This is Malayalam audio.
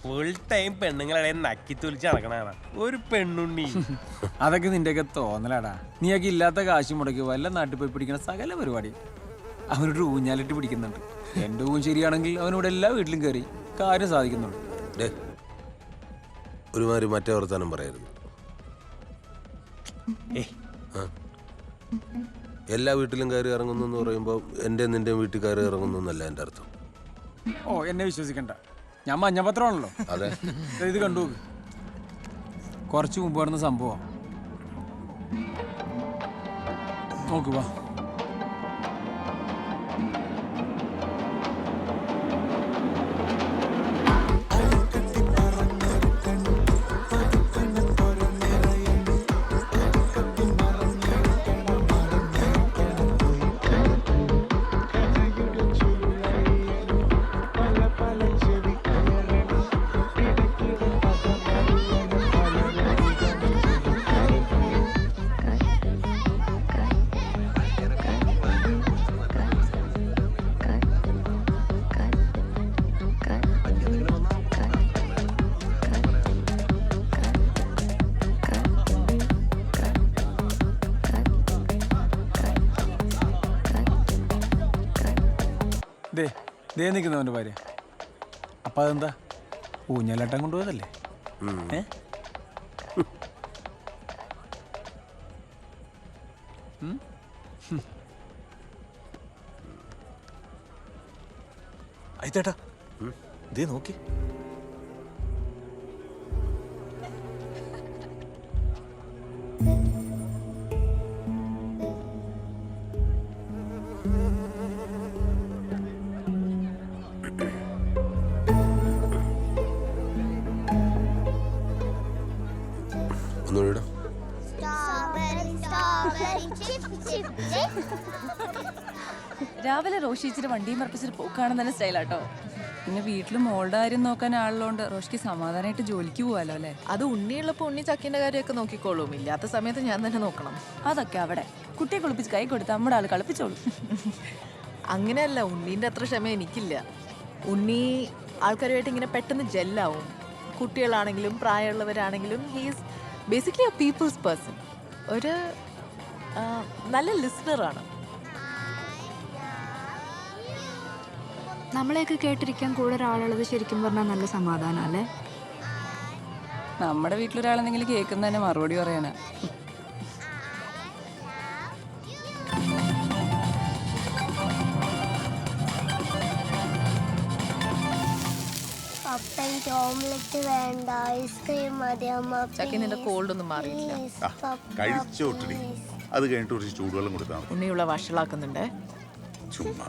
ഫുൾ ടൈം പെണ്ണുങ്ങളെ നക്കി തൊലിച്ച് നടക്കണ ഒരു പെണ്ണുണ്ണി. അതൊക്കെ നിന്റെയൊക്കെ തോന്നലാടാ. നീയൊക്കെ ഇല്ലാത്ത കാശ് മുടക്കി വല്ല നാട്ടിൽ പോയി പിടിക്കുന്ന സകല പരിപാടി അവനൊരു ഊഞ്ഞാലിട്ട് പിടിക്കുന്നുണ്ട്. എൻ്റെ ഊൻ ശരിയാണെങ്കിൽ അവനോട് എല്ലാ വീട്ടിലും കയറി കാര്യം സാധിക്കുന്നുണ്ട്. ഒരുമാതിരി മറ്റേ വർത്താനം പറയരുത്. എല്ലാ വീട്ടിലും കയറി ഇറങ്ങുന്നു എന്ന് പറയുമ്പോൾ എൻ്റെ നിന്റെ വീട്ടിൽ കയറി ഇറങ്ങുന്നു എന്നല്ല എൻ്റെ അർത്ഥം. ഓ, എന്നെ വിശ്വസിക്കണ്ട, ഞാൻ മഞ്ഞപത്രമാണല്ലോ. അതെ, ഇത് കണ്ടു. കുറച്ച് മുമ്പ് നടന്ന സംഭവം നോക്കുക. ദേ നിൽക്കുന്നവൻ്റെ ഭാര്യ. അപ്പം അതെന്താ ഊഞ്ഞാലാട്ടം കൊണ്ടുപോയതല്ലേ? ചേട്ടാ ദേ നോക്കി. ഒന്നുകൂടെ രാവിലെ റോഷിച്ചിട്ട് വണ്ടിയും പറപ്പിച്ചിട്ട് പോക്കാണെന്ന് തന്നെ സ്റ്റൈലാട്ടോ. പിന്നെ വീട്ടിൽ മോളുടെ കാര്യം നോക്കാൻ ആളുള്ളതുകൊണ്ട് റോഷിക്ക് സമാധാനമായിട്ട് ജോലിക്ക് പോവാലോ അല്ലേ? അത് ഉണ്ണിയുള്ളപ്പോൾ ഉണ്ണി ചക്കിന്റെ കാര്യമൊക്കെ നോക്കിക്കോളും. ഇല്ലാത്ത സമയത്ത് ഞാൻ തന്നെ നോക്കണം. അതൊക്കെ അവിടെ കുട്ടിയെ കുളിപ്പിച്ച് കൈ കൊടുത്ത് നമ്മുടെ ആൾ കളിപ്പിച്ചോളൂ. അങ്ങനെയല്ല, ഉണ്ണീൻ്റെ അത്ര ക്ഷമ എനിക്കില്ല. ഉണ്ണി ആൾക്കാരുമായിട്ട് ഇങ്ങനെ പെട്ടെന്ന് ജെല്ലാവും. കുട്ടികളാണെങ്കിലും പ്രായമുള്ളവരാണെങ്കിലും he's basically a people's person. ഒരു നല്ല ലിസണറാണ്. നമ്മളെയൊക്കെ കേട്ടിരിക്കാൻ കൂടെ ഒരാളുള്ളത് ശരിക്കും പറഞ്ഞാൽ നല്ല സമാധാനം അല്ലേ? നമ്മുടെ വീട്ടിലൊരാളെന്തെങ്കിലും കേൾക്കുന്നതന്നെ മറുപടി പറയാനാ. ചക്കി നിന്റെ കോൾഡ് ഒന്നും മാറിയില്ല. കഴിച്ചോട്ടടി, അത് കഴിഞ്ഞിട്ട് കുറച്ച് ചൂടുവെള്ളം കൊടുത്താൽ ഉണ്ണിയുള്ള വഷളാക്കുന്നുണ്ടേ. ചുമ്മാ.